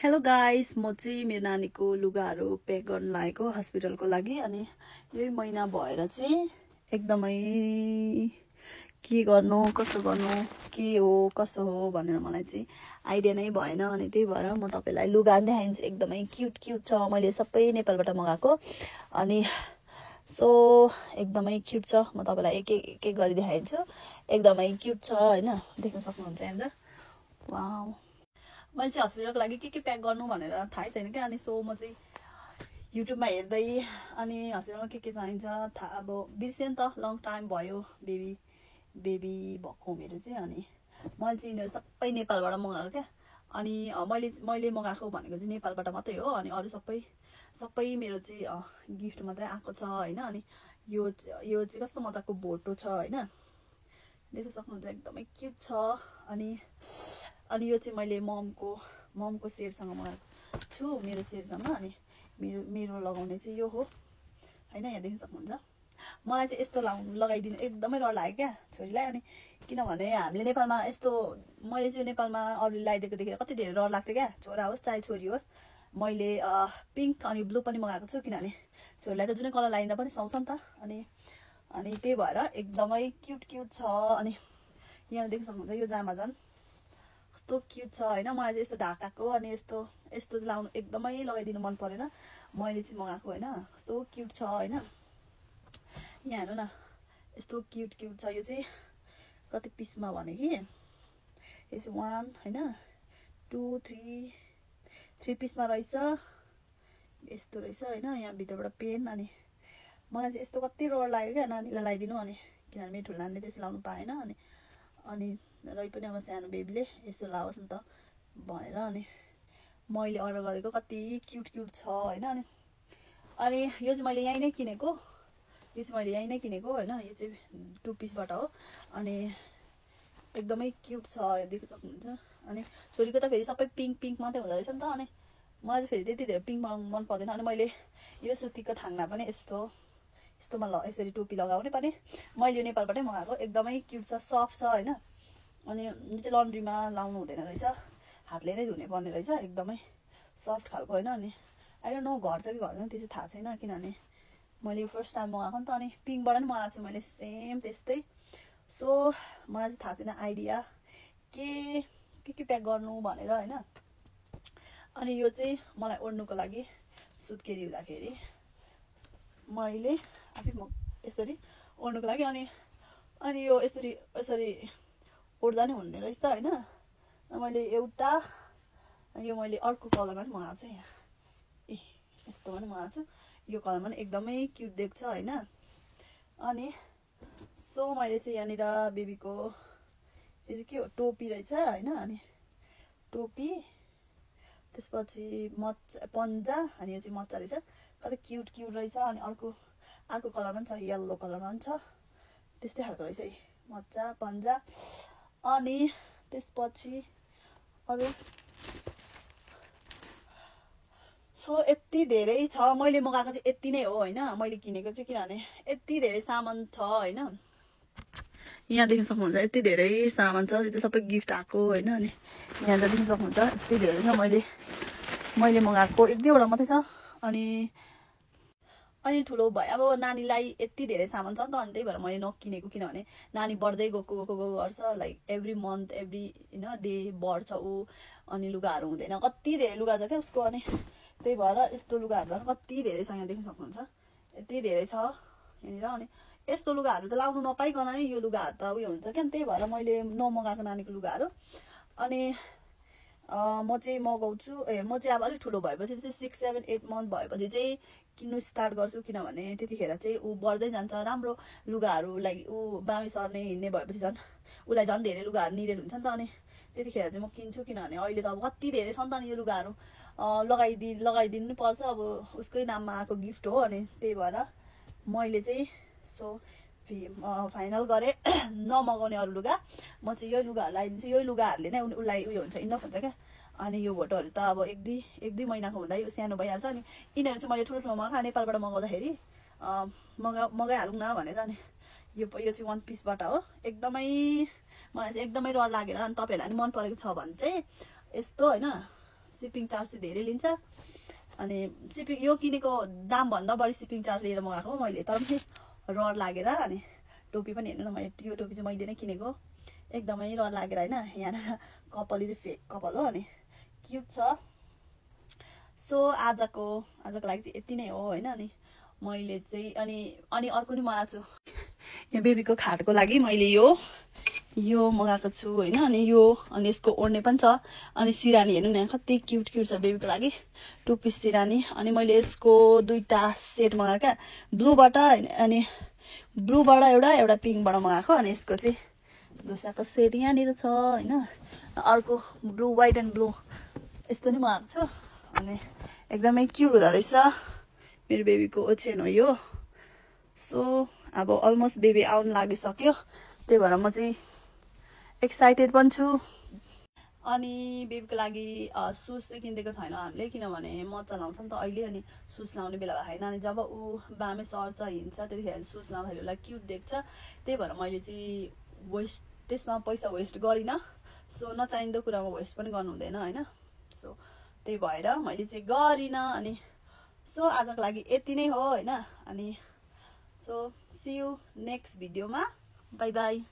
Hello guys, म चाहिँ मेरो नानीको लुगाहरू प्याक गर्न लागेको हस्पिटलको लागि। अनि यही महिना भएर चाहिँ एकदमै के गर्नु कसो गर्नु के हो कसो हो भनेर मलाई चाहिँ आइडिया नै भएन। अनि त्यही भएर म तपाईँलाई लुगा देखाइदिन्छु। एकदमै क्युट क्युट छ, मैले सबै नेपालबाट मगाएको। अनि सो एकदमै क्युट छ, म तपाईँलाई एक एक गरी देखाइदिन्छु। एकदमै क्युट छ होइन, देख्न सक्नुहुन्छ यहाँनिर। वाउ, मैले चाहिँ हस्पिटलको लागि के प्याक गर्नु भनेर थाहै छैन क्या। अनि सो म चाहिँ युट्युबमा हेर्दै अनि हस्पिटलमा के चाहिन्छ थाहा अब बिर्सेँ नि त, लङ टाइम भयो बेबी भएको मेरो चाहिँ। अनि मैले चाहिँ यिनीहरू सबै नेपालबाट मगाएको क्या। अनि मैले मगाएको भनेको चाहिँ नेपालबाट मात्रै हो। अनि अरू सबै मेरो चाहिँ गिफ्ट मात्रै आएको छ होइन। अनि यो चाहिँ कस्तो मजाको भोटो छ होइन, देख्न सक्नुहुन्छ, एकदमै क्युट छ। अनि यो चाहिँ मैले ममको सेयरसँग मगाएको छु, मेरो सेयरसँग। अनि मेरो लगाउने चाहिँ यो हो होइन, यहाँ देख्न सक्नुहुन्छ। मलाई चाहिँ यस्तो लगाइदिनु एकदमै डर लाग्यो क्या छोरीलाई। अनि किनभने हामीले नेपालमा यस्तो मैले चाहिँ नेपालमा अरूले लगाइदिएको देखेर कति धेरै डर लाग्थ्यो क्या, छोरा होस् चाहे छोरी होस्। मैले पिङ्क अनि ब्लू पनि मगाएको छु, किनभने छोरीलाई त जुनै कलर लगाइदिँदा पनि सुहाउँछ नि त। अनि त्यही भएर एकदमै क्युट छ। अनि यहाँ देख्न सक्नुहुन्छ, यो जामा झन् कस्तो क्युट छ होइन। मलाई चाहिँ यस्तो ढाकाको अनि यस्तो चाहिँ लाउनु एकदमै लगाइदिनु मन परेन, मैले चाहिँ मगाएको होइन। कस्तो क्युट छ होइन, यहाँ हेर्नु न, यस्तो क्युट छ। यो चाहिँ कति पिसमा भने कि यो चाहिँ 1 होइन 2 3 पिसमा रहेछ, यस्तो रहेछ होइन। यहाँ भित्रबाट पेन। अनि मलाई चाहिँ यस्तो कति डर लाग्यो क्या नानीलाई लगाइदिनु। अनि किनभने मेरो ठुलो नानीले त्यसो लाउनु पाएन। अनि रै पनि अब सानो बेबीले यसो लाओस् नि त भनेर अनि मैले अर्डर गरेको। कति क्युट छ होइन। अनि यो चाहिँ मैले यहीँ नै किनेको होइन। यो चाहिँ 2 पिसबाट हो। अनि एकदमै क्युट छ, देख्न सक्नुहुन्छ। अनि छोरीको त फेरि सबै पिङ्क मात्रै हुँदो रहेछ नि त। अनि मलाई चाहिँ फेरि त्यति धेरै पिङ्क मन पर्दैन। अनि मैले यो सुतीको थाङ्ना पनि यस्तोमा यसरी टोपी लगाउने पनि मैले यो नेपालबाटै मगाएको। एकदमै क्युट छ, सफ्ट छ होइन। अनि यो चाहिँ लन्ड्रीमा लाउनु हुँदैन रहेछ, हातले नै धुने पर्ने रहेछ, एकदमै सफ्ट खालको होइन। अनि आई डोन्ट नो घर छ कि घर छैन त्यो चाहिँ थाहा छैन, किनभने मैले यो फर्स्ट टाइम मगाएको नि त। अनि पिङ्कबाट पनि मगाएको छु मैले सेम त्यस्तै। सो मलाई चाहिँ थाहा छैन आइडिया के प्याक गर्नु भनेर होइन। अनि यो चाहिँ मलाई ओढ्नुको लागि सुत्केरी हुँदाखेरि मैले आफै यसरी ओढ्नुको लागि। अनि यो यसरी ओढ्दा नि हुँदो रहेछ होइन। मैले एउटा यो मैले अर्को कलरमा पनि मगाएको छु, यहाँ यस्तोमा पनि मगाएको छु। यो कलरमा पनि एकदमै क्युट देख्छ होइन। अनि सो मैले चाहिँ यहाँनिर बेबीको यो चाहिँ के हो, टोपी रहेछ होइन। अनि टोपी त्यसपछि पन्जा, अनि यो चाहिँ मच्चा रहेछ, कति क्युट रहेछ। अनि अर्को कलरमा पनि छ, येल्लो कलरमा पनि छ, त्यस्तै खालको रहेछ है, मच्चा पन्जा। अनि त्यसपछि अरू सो यति धेरै छ, मैले मगाएको चाहिँ यति नै हो होइन। मैले किनेको चाहिँ किनभने यति धेरै सामान छ होइन। यहाँ देख्न सक्नुहुन्छ यति धेरै सामान छ, यो चाहिँ सबै गिफ्ट आएको होइन। अनि यहाँ देख्न सक्नुहुन्छ यति धेरै छ, मैले मगाएको 1-2वटा मात्रै छ। अनि ठुलो भयो अब नानीलाई यति धेरै सामान छ नि त। अनि त्यही भएर मैले नकिनेको, किनभने नानी बढ्दै गएको गर्छ, लाइक एभ्री मन्थ एभ्री होइन डे बढ्छ ऊ। अनि लुगाहरू हुँदैन, कति धेरै लुगा छ क्या उसको। अनि त्यही भएर यस्तो लुगाहरू झन् कति धेरै छ, यहाँ देख्न सक्नुहुन्छ यति धेरै छ यहाँनिर। अनि यस्तो लुगाहरू त लाउनु नपाइकन है, यो लुगाहरू त उयो हुन्छ क्या। त्यही भएर मैले नमगाएको नानीको लुगाहरू। अनि म चाहिँ मगाउँछु म चाहिँ अब अलिक ठुलो भएपछि चाहिँ 6, 7, 8 मन्थ भएपछि चाहिँ किन्नु स्टार्ट गर्छु, किनभने त्यतिखेर चाहिँ ऊ बढ्दै जान्छ, राम्रो लुगाहरू लाइक ऊ बामी सर्ने हिँड्ने भएपछि झन् उसलाई झन् धेरै लुगाहरू निडेड हुन्छ नि त। अनि त्यतिखेर चाहिँ म किन्छु, किनभने अहिले त अब कति धेरै छ नि त। अनि यो लुगाहरू लगाइदिनु नि पर्छ, अब उसकै नाममा आएको गिफ्ट हो। अनि त्यही भएर मैले चाहिँ सो फाइनल गरेँ नमगाउने अरू लुगा, म चाहिँ यही लुगाहरू लगाइदिन्छु। यही लुगाहरूले नै उसलाई उयो हुन्छ, इनफ हुन्छ क्या। अनि यो भोटोहरू त अब एक दुई महिनाको हुँदा यो सानो भइहाल्छ। अनि यिनीहरू चाहिँ मैले ठुलो मगाएको, नेपालबाट मगाउँदाखेरि मगाइहालौँ न भनेर। अनि यो चाहिँ 1 पिसबाट हो। एकदमै मलाई चाहिँ एकदमै डर लागेर, अनि तपाईँहरूलाई पनि मन परेको छ भने चाहिँ यस्तो होइन शिपिङ चार्ज चाहिँ धेरै लिन्छ अनि शिपिङ यो किनेको दाम भन्दा बढी शिपिङ चार्ज लिएर मगाएको मैले तर पनि रड लागेर अनि टोपी पनि हेर्नु न मैले यो टोपी चाहिँ मैले नै किनेको एकदमै रड लागेर हैन यहाँ कपाल चाहिँ फेक कपाल हो अनि क्युट छ सो आजको लागि चाहिँ यति नै हो हैन अनि मैले चाहिँ अनि अर्को नि मगाएको छु यहाँ बेबीको खाटको लागि मैले यो मगाएको छु हैन अनि यसको ओढ्ने पनि छ अनि सिरानी हेर्नु न कति क्युट छ बेबीको लागि 2 पिस सिरानी अनि मैले यसको दुईटा सेट मगाएको क्या ब्लूबाट अनि ब्लूबाट एउटा पिङ्कबाट मगाएको अनि यसको चाहिँ दोसाको सेट यहाँनिर छ हैन अर्को ब्लू व्हाइट एन्ड ब्लू यस्तो नि मगाएको छु अनि एकदमै क्युट हुँदो रहेछ मेरो बेबीको ओछ्यान हो यो सो अब अलमोस्ट बेबी आउन लागिसक्यो त्यही भएर म चाहिँ एक्साइटेड पनि छु अनि बेबीको लागि सुज चाहिँ किनिदिएको छैन हामीले किनभने मजा लाउँछ नि त अहिले अनि सुज लाउने बेला भएन अनि जब ऊ बामे सर्छ हिँड्छ त्यतिखेर सुज लाउँदाखेरि उसलाई क्युट देख्छ त्यही भएर मैले चाहिँ त्यसमा पैसा वेस्ट गरिनँ सो नचाहिँदो कुरामा वेस्ट पनि गर्नु हुँदैन हैन सो त्यही भएर मैले चाहिँ गरिनँ अनि सो आजको लागि यति नै हो हैन अनि सो सी यू नेक्स्ट भिडियोमा बाई बाई